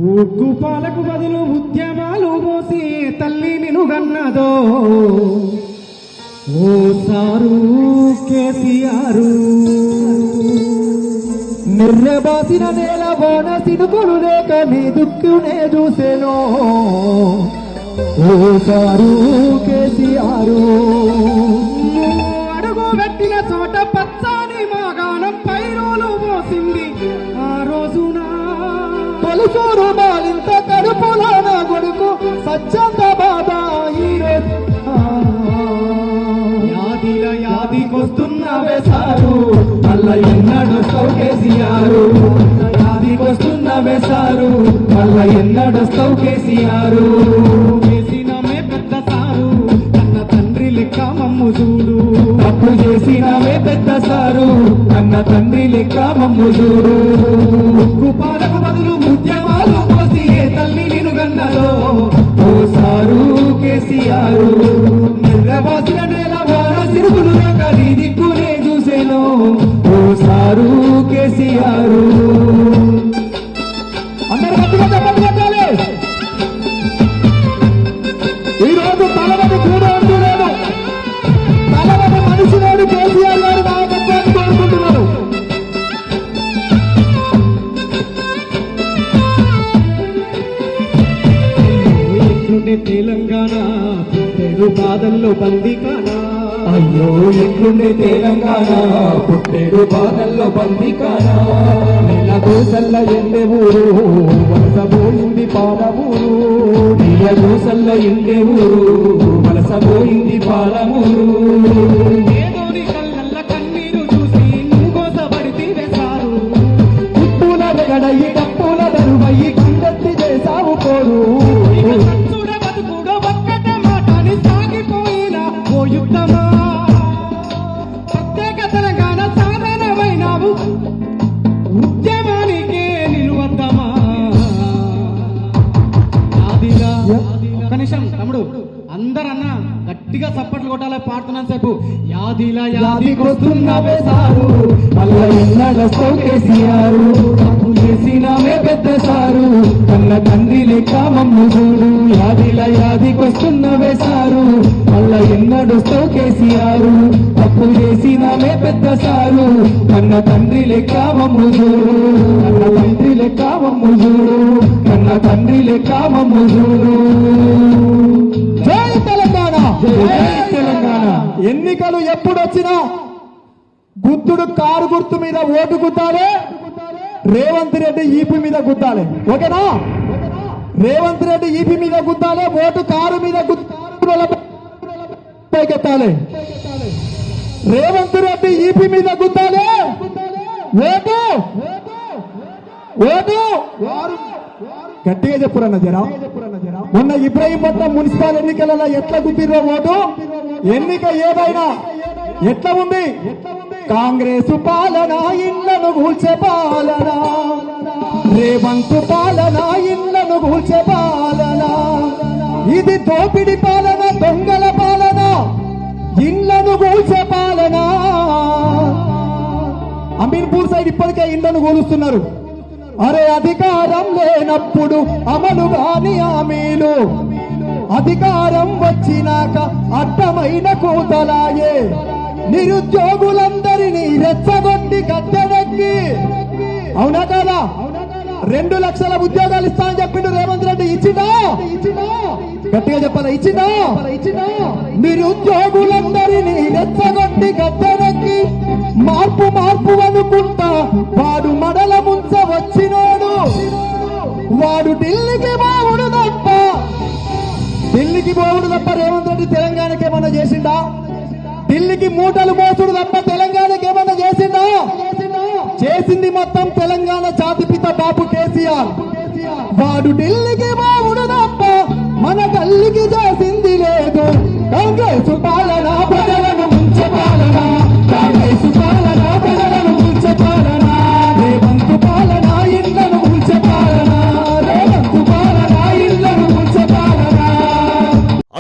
ఉగ్గు పాలకు బదులు ఉద్యమాలు మోసి తల్లి నిను గన్నదో ఓ సారు కేసీఆర్ నిర్రబాసిన నేల వాన సినుకులు లేక నీ దుక్కునే చూసేనో ఓ సారు కేసీఆర్ అడుగు పెట్టిన చోట పచ్చని మాగాణం పైరోలు మోసింది ఆ రోజున తొలిసూరు బాలింత కడుపులో నా కొడుకు సచ్చంద బాబా యాదికొస్తున్నవే సారు మళ్ళా ఎన్నడొస్తావు కేసీఆర్ యాదికొస్తున్నవే సారు మళ్ళా ఎన్నడొస్తావు కేసీఆర్ చేసినమే పెద్ద సారు కన్న తండ్రి లెక్క మమ్ము చూడు తప్పు చేసినమే పెద్ద సారు కన్న తండ్రి లెక్క మమ్ము చూడు రూపాలకు బదులు ఉద్యమాలు పోసి ఏ తల్లి నిను గన్నదో ఓ సారు కేసీఆర్ నిర్రవాసిన నేల వాన సిరుగులు లేక నీ దిక్కునే చూసేను ఓ సారు కేసీఆర్ అందరూ గట్టిగా చెప్పండి కొట్టాలి. ఈరోజు తలవని కూడా అంటూ లేదు, తలవని మనిషి లేడు కేసీఆర్ గారు నాయకత్వాన్ని కోరుకుంటున్నారు. ఎట్లుండే తెలంగాణ పుట్టేడు బాధల్లో బందికానా అయ్యో ఎట్లుండే తెలంగాణ పుట్టేడు బాధల్లో బందికానా నెల దోసల్ల ఎండే ఊరు వలస పోయింది పాలమూరు నెల దోసల్ల ఎండే ఊరు వలస పోయింది పాలమూరు ఏదోని కళ్ళల్ల కన్నీరు చూసి గోసపడితే సారు ఉప్పుల గడయి డప్పుల దరువయి కండెత్తి చేసావు కోరు ఉద్యమానికే నిలువద్దమా కనీసం తమ్ముడు అందరన్నా గట్టిగా చప్పట్లు కొట్టాలి పాడుతున్నాను సేపు యాదిలా యాదికొస్తున్నవే సారు మళ్ళా ఎన్నడొస్తావు కేసీఆర్ తప్పు చేసినవే పెద్ద సారు కన్న తండ్రి లెక్క మమ్ము చూడు యాదిలా యాదికొస్తున్నవే సారు మళ్ళా ఎన్నడొస్తావు కేసీఆర్ తప్పు చేసినవే పెద్ద సారు కన్న తండ్రి లెక్క మమ్ము చూడు కన్న తండ్రి లెక్క మమ్ము చూడు కన్న తండ్రి లెక్క మమ్ము చూడు. జై తెలంగాణ, జై తెలంగాణ. ఎన్నికలు ఎప్పుడొచ్చినా గుద్దుడు కారు గుర్తు మీద ఓటు గుద్దాలి, రేవంత్ రెడ్డి ఈపీ మీద గుద్దాలి. ఓకేనా? రేవంత్ రెడ్డి ఈపీ మీద గుద్దాలి, ఓటు కారు మీద పైకెత్తాలి. రేవంత్ రెడ్డి ఈపీ మీద గుద్దాలి, ఓటు ఓటు గట్టిగా చెప్పురన్న జరా. మొన్న ఇబ్రహీంపట్నం మున్సిపల్ ఎన్నికలలో ఎట్లా గుద్దిరో ఓటు, ఎన్నిక ఏదైనా ఎట్లా ఉంది? కాంగ్రెస్ పాలన ఇళ్లను కూల్చే పాలన, రేవంత్ పాలన ఇళ్లను కూల్చే పాలన, ఇది దోపిడి పాలన, దొంగల పాలన, ఇళ్లను కూల్చే పాలన. అమీన్పూర్ సైడ్ ఇప్పటికే ఇళ్లను కూలుస్తున్నారు. అరే అధికారం లేనప్పుడు అమలు కాని హామీలు, అధికారం వచ్చినాక అడ్డమైన కూతలాయే, నిరుద్యోగులందరినీ రెచ్చగొట్టి గద్దెనెక్కి. అవునా కాదా? 2 లక్షల ఉద్యోగాలు ఇస్తానని చెప్పిండు రేవంత్ రెడ్డి. ఇచ్చినా? గట్టిగా చెప్పాలా? ఇచ్చినా? నిరుద్యోగులందరినీ రెచ్చగొట్టి గద్దెనెక్కి మార్పు మార్పు అనుకుంటా వాడు మడల ముంచ వచ్చినోడు, వాడు ఢిల్లీకి పోవుడు తప్ప, ఢిల్లీకి పోవుడు తప్ప రేవంత్ రెడ్డి తెలంగాణకి ఏమన్నా చేసిండా? ఢిల్లీకి మూటలు మోసుడు తప్ప తెలంగాణకి ఏమన్నా చేసిండా? చేసింది మొత్తం తెలంగాణ జాతిపిత బాబు కేసీఆర్. వాడు ఢిల్లీకి పోవుడు తప్ప మన గల్లీకి చేసింది లేదు. కాంగ్రెస్ పాలన ప్రజలను ముంచే పాలన, కాంగ్రెస్ పాలన ప్రజలను ముంచే పాలన, రేవంత్ పాలన ఇళ్లను ముంచే పాలన, రేవంత్ పాలన ఇళ్లను ముంచే పాలన.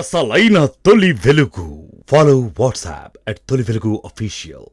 అసలైన తొలి వెలుగు. ఫాలో వాట్సాప్ @తొలి వెలుగు official.